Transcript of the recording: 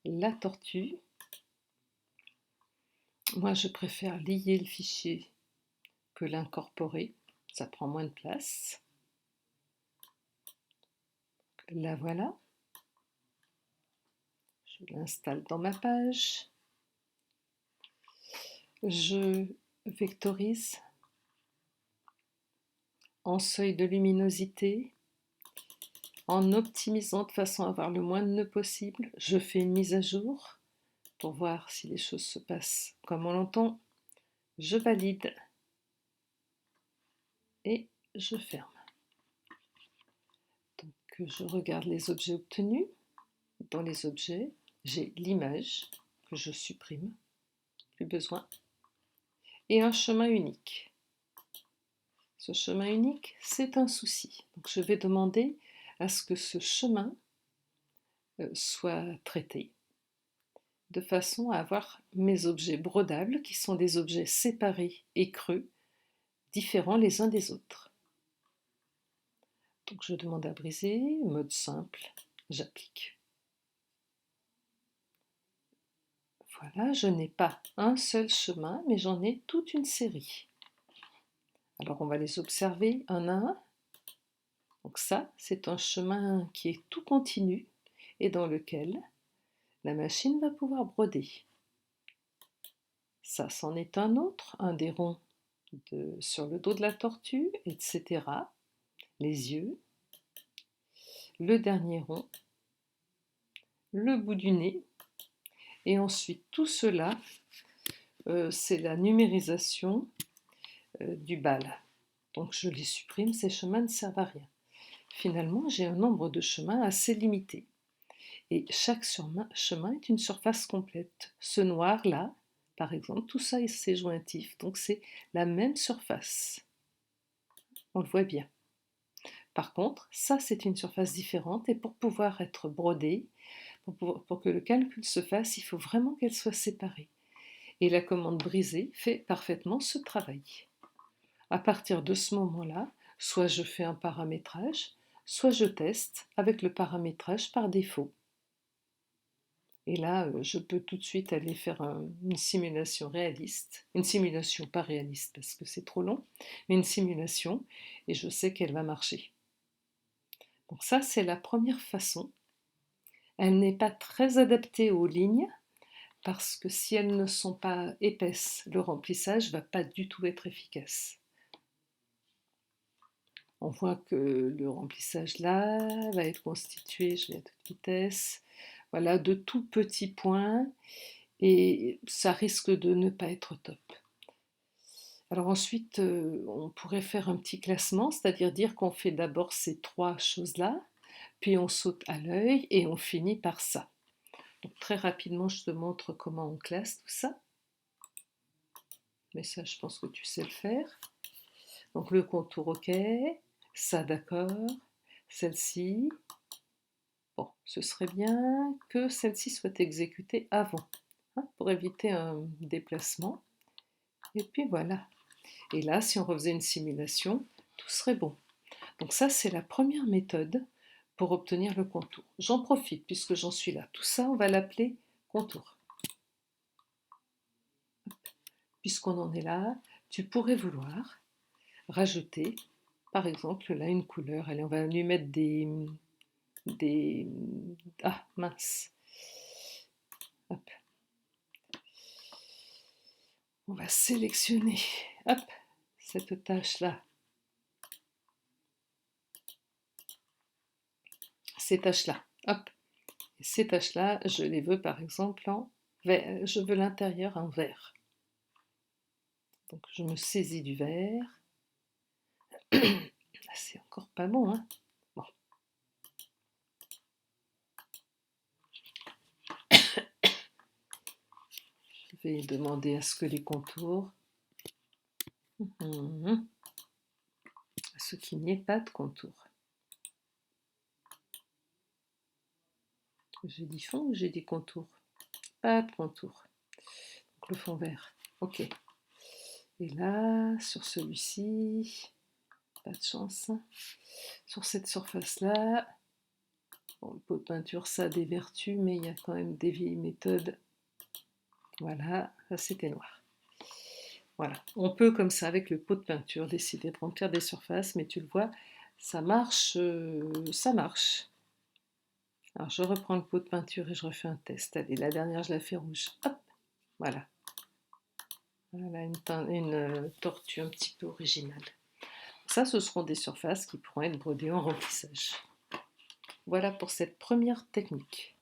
la tortue. Moi, je préfère lier le fichier que l'incorporer. Ça prend moins de place. La voilà. Je l'installe dans ma page. Je vectorise en seuil de luminosité, en optimisant de façon à avoir le moins de nœuds possible. Je fais une mise à jour pour voir si les choses se passent comme on l'entend. Je valide et je ferme. Donc je regarde les objets obtenus. Dans les objets, j'ai l'image que je supprime, plus besoin, et un chemin unique. Ce chemin unique, c'est un souci. Donc je vais demander à ce que ce chemin soit traité de façon à avoir mes objets brodables qui sont des objets séparés et creux, différents les uns des autres. Donc je demande à briser, mode simple, j'applique. Voilà, je n'ai pas un seul chemin, mais j'en ai toute une série. Alors on va les observer un à un. Donc ça, c'est un chemin qui est tout continu et dans lequel la machine va pouvoir broder. Ça, c'en est un autre, un des ronds sur le dos de la tortue, etc. Les yeux, le dernier rond, le bout du nez, et ensuite tout cela, c'est la numérisation du bal. Donc je les supprime, ces chemins ne servent à rien. Finalement, j'ai un nombre de chemins assez limité. Et chaque chemin est une surface complète. Ce noir-là, par exemple, tout ça c'est jointif, donc c'est la même surface. On le voit bien. Par contre, ça c'est une surface différente et pour pouvoir être brodée, pour que le calcul se fasse, il faut vraiment qu'elle soit séparée. Et la commande briser fait parfaitement ce travail. À partir de ce moment-là, soit je fais un paramétrage, soit je teste avec le paramétrage par défaut. Et là, je peux tout de suite aller faire une simulation réaliste, une simulation pas réaliste parce que c'est trop long, mais une simulation, et je sais qu'elle va marcher. Donc ça, c'est la première façon. Elle n'est pas très adaptée aux lignes, parce que si elles ne sont pas épaisses, le remplissage ne va pas du tout être efficace. On voit que le remplissage là va être constitué, je vais à toute vitesse, voilà, de tout petits points, et ça risque de ne pas être top. Alors ensuite, on pourrait faire un petit classement, c'est-à-dire dire qu'on fait d'abord ces trois choses-là, puis on saute à l'œil et on finit par ça. Donc très rapidement, je te montre comment on classe tout ça. Mais ça, je pense que tu sais le faire. Donc le contour, ok. Ça, d'accord. Celle-ci. Bon, ce serait bien que celle-ci soit exécutée avant, hein, pour éviter un déplacement. Et puis voilà. Et là, si on refaisait une simulation, tout serait bon. Donc ça, c'est la première méthode pour obtenir le contour. J'en profite puisque j'en suis là. Tout ça, on va l'appeler contour. Puisqu'on en est là, tu pourrais vouloir rajouter, par exemple, là, une couleur. Allez, on va lui mettre des... Ah, mince. Hop. On va sélectionner, hop, cette tâche-là. Ces tâches-là, hop. Et ces tâches-là, je les veux par exemple en vert. Je veux l'intérieur en vert. Donc je me saisis du vert. C'est encore pas bon, hein. Bon. Je vais demander à ce que les contours, à ce qu'il n'y ait pas de contour. J'ai dit fond ou j'ai dit contour? Pas de contour. Donc le fond vert. Ok. Et là, sur celui-ci, pas de chance. Sur cette surface-là, Bon, le pot de peinture, ça a des vertus, mais il y a quand même des vieilles méthodes. Voilà, ça c'était noir. Voilà, on peut comme ça, avec le pot de peinture, décider de remplir des surfaces, mais tu le vois, ça marche, ça marche. Alors je reprends le pot de peinture et je refais un test. Allez, la dernière, je la fais rouge. Hop, voilà. Voilà une tortue un petit peu originale. Ça, ce seront des surfaces qui pourront être brodées en remplissage. Voilà pour cette première technique.